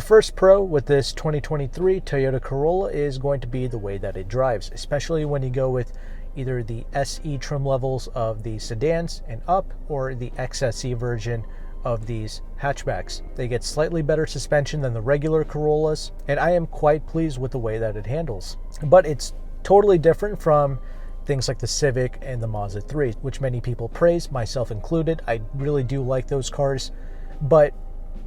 first pro with this 2023 Toyota Corolla is going to be the way that it drives, especially when you go with either the SE trim levels of the sedans and up, or the XSE version of these hatchbacks. They get slightly better suspension than the regular Corollas, and I am quite pleased with the way that it handles. But it's totally different from things like the Civic and the Mazda 3, which many people praise, myself included. I really do like those cars, but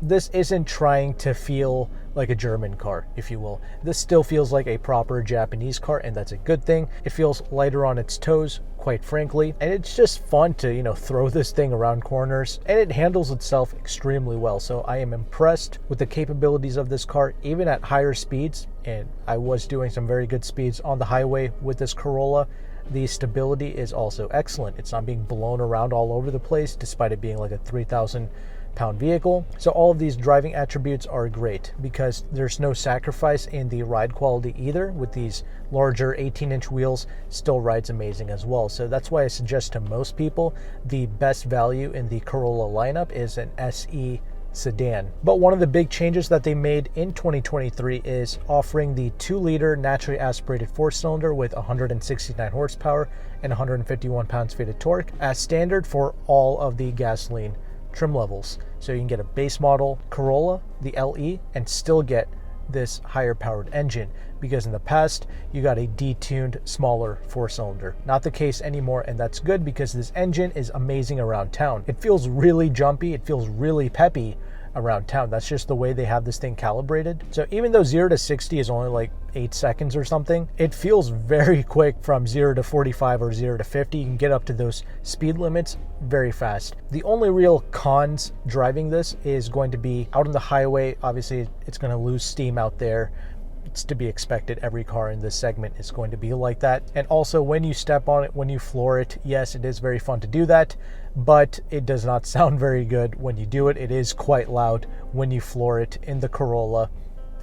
this isn't trying to feel like a German car, if you will. This still feels like a proper Japanese car, and that's a good thing. It feels lighter on its toes, quite frankly, and it's just fun to, throw this thing around corners, and it handles itself extremely well. So I am impressed with the capabilities of this car, even at higher speeds, and I was doing some very good speeds on the highway with this Corolla. The stability is also excellent. It's not being blown around all over the place, despite it being like a 3,000-pound vehicle. So all of these driving attributes are great because there's no sacrifice in the ride quality either. With these larger 18-inch wheels, still rides amazing as well. So that's why I suggest to most people the best value in the Corolla lineup is an SE sedan. But one of the big changes that they made in 2023 is offering the 2-liter naturally aspirated 4-cylinder with 169 horsepower and 151 pounds-feet of torque as standard for all of the gasoline trim levels. So you can get a base model Corolla, the LE, and still get this higher powered engine, because in the past you got a detuned smaller 4-cylinder. Not the case anymore, and that's good because this engine is amazing around town. It feels really jumpy, it feels really peppy around town. That's just the way they have this thing calibrated. So even though 0 to 60 is only like 8 seconds or something, it feels very quick. From 0 to 45 or 0 to 50, you can get up to those speed limits very fast. The only real cons driving this is going to be out on the highway. Obviously it's going to lose steam out there. It's to be expected. Every car in this segment is going to be like that. And also when you step on it, when you floor it, yes, it is very fun to do that, but it does not sound very good when you do it. It is quite loud when you floor it in the Corolla.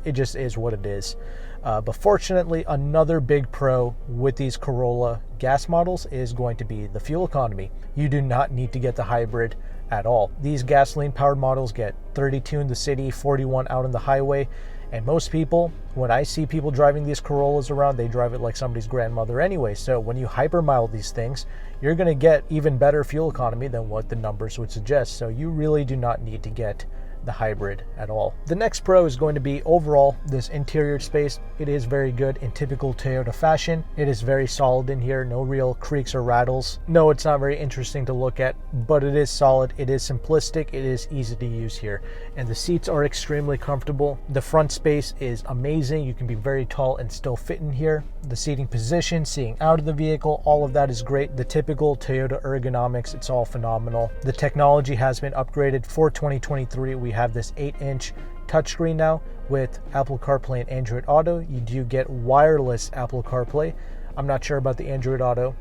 It just is what it is. But fortunately, another big pro with these Corolla gas models is going to be the fuel economy. You do not need to get the hybrid at all. These gasoline powered models get 32 in the city, 41 out on the highway. And most people, when I see people driving these Corollas around, they drive it like somebody's grandmother anyway. So when you hypermile these things, you're going to get even better fuel economy than what the numbers would suggest. So you really do not need to get the hybrid at all. The next pro is going to be overall this interior space. It is very good in typical Toyota fashion. It is very solid in here, no real creaks or rattles. No, it's not very interesting to look at, but it is solid, it is simplistic, it is easy to use here. And the seats are extremely comfortable. The front space is amazing. You can be very tall and still fit in here. The seating position, seeing out of the vehicle, all of that is great. The typical Toyota ergonomics, it's all phenomenal. The technology has been upgraded for 2023. We have this 8-inch touchscreen now with Apple CarPlay and Android Auto. You do get wireless Apple CarPlay. I'm not sure about the Android Auto,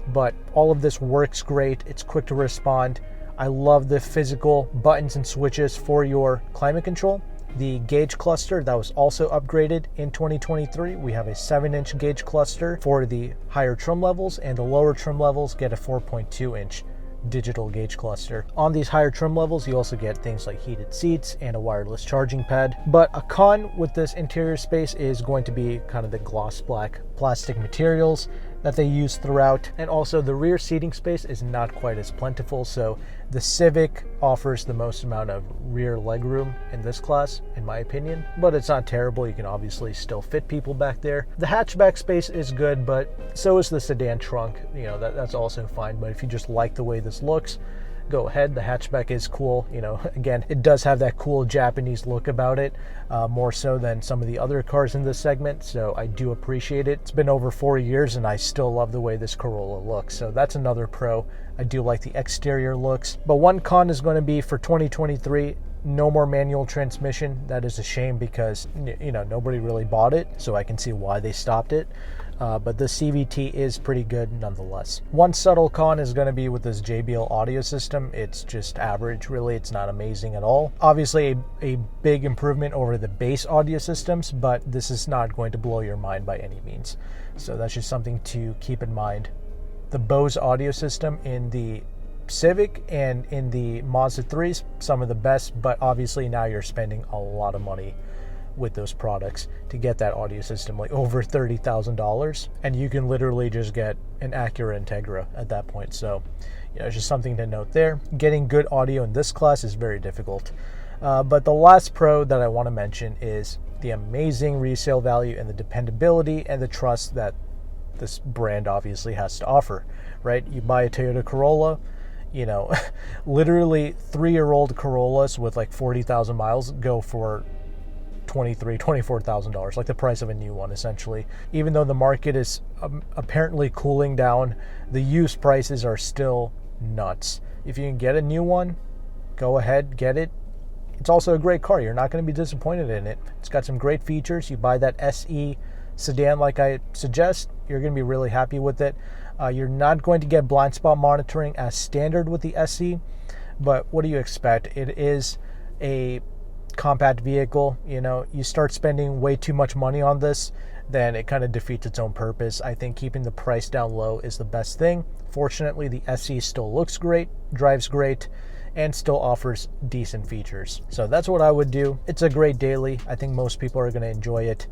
but all of this works great. It's quick to respond. I love the physical buttons and switches for your climate control. The gauge cluster, that was also upgraded in 2023. We have a 7-inch gauge cluster for the higher trim levels, and the lower trim levels get a 4.2-inch digital gauge cluster. On these higher trim levels, you also get things like heated seats and a wireless charging pad. But a con with this interior space is going to be kind of the gloss black plastic materials that they use throughout, and also the rear seating space is not quite as plentiful. So the Civic offers the most amount of rear legroom in this class, in my opinion, but it's not terrible. You can obviously still fit people back there. The hatchback space is good, but so is the sedan trunk. That's also fine. But if you just like the way this looks, go ahead. The hatchback is cool. Again, it does have that cool Japanese look about it, more so than some of the other cars in this segment. So I do appreciate it. It's been over 4 years and I still love the way this Corolla looks. So that's another pro. I do like the exterior looks. But one con is going to be for 2023, no more manual transmission. That is a shame because, nobody really bought it. So I can see why they stopped it. But the CVT is pretty good nonetheless. One subtle con is going to be with this JBL audio system. It's just average, really. It's not amazing at all. Obviously a big improvement over the base audio systems, but this is not going to blow your mind by any means. So that's just something to keep in mind. The Bose audio system in the Civic and in the Mazda 3s, some of the best, but obviously now you're spending a lot of money with those products to get that audio system, like over $30,000, and you can literally just get an Acura Integra at that point. So, it's just something to note there. Getting good audio in this class is very difficult. But the last pro that I want to mention is the amazing resale value and the dependability and the trust that this brand obviously has to offer, right? You buy a Toyota Corolla, literally 3-year-old Corollas with like 40,000 miles go for $24,000, like the price of a new one, essentially. Even though the market is apparently cooling down, the used prices are still nuts. If you can get a new one, go ahead, get it. It's also a great car. You're not going to be disappointed in it. It's got some great features. You buy that SE sedan like I suggest, you're going to be really happy with it. You're not going to get blind spot monitoring as standard with the SE, but what do you expect? It is a compact vehicle. You start spending way too much money on this, then it kind of defeats its own purpose. I think keeping the price down low is the best thing. Fortunately, the SE still looks great, drives great, and still offers decent features. So that's what I would do. It's a great daily. I think most people are going to enjoy it.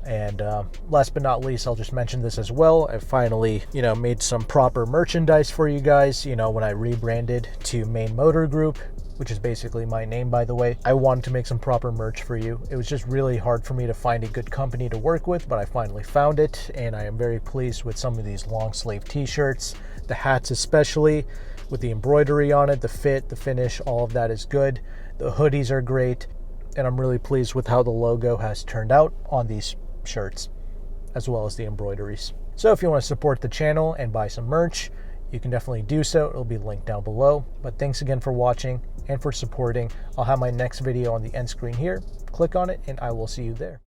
And last but not least, I'll just mention this as well. I finally, made some proper merchandise for you guys. When I rebranded to Meyn Motor Group, which is basically my name, by the way, I wanted to make some proper merch for you. It was just really hard for me to find a good company to work with, but I finally found it, and I am very pleased with some of these long sleeve t-shirts, the hats especially, with the embroidery on it, the fit, the finish, all of that is good. The hoodies are great, and I'm really pleased with how the logo has turned out on these shirts, as well as the embroideries. So if you want to support the channel and buy some merch, you can definitely do so. It'll be linked down below. But thanks again for watching and for supporting. I'll have my next video on the end screen here. Click on it and I will see you there.